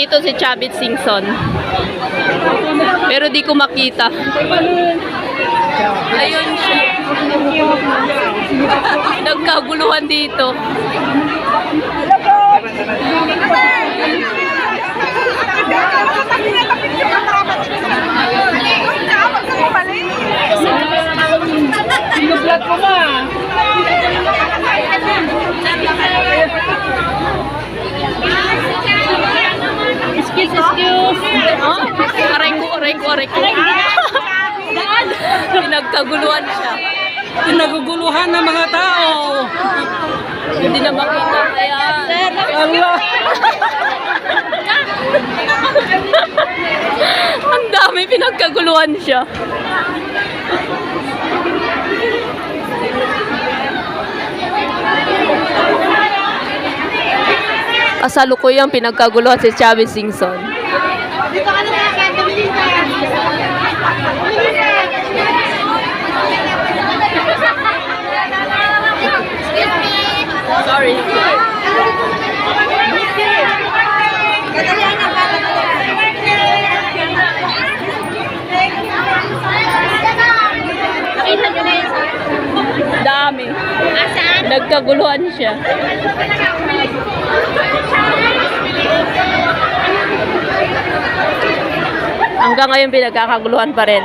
dito si Chavit Singson. Pero di ko makita. Ayun siya. Nagkaguluhan dito. Sinublat mo ba? Excuse. Oh, aray ko. Pinagkaguluhan siya. Pinaguguluhan ng mga tao. Hindi na makita. Kaya, Allah. ang dami pinagkaguluhan siya. Kasalukuyang pinagkaguluhan si Chavit Singson. Sorry. Nakita nyo na yun, sir? Dami. Asan? Nagkaguluhan siya. Hanggang ngayon pinagkakaguluhan pa rin.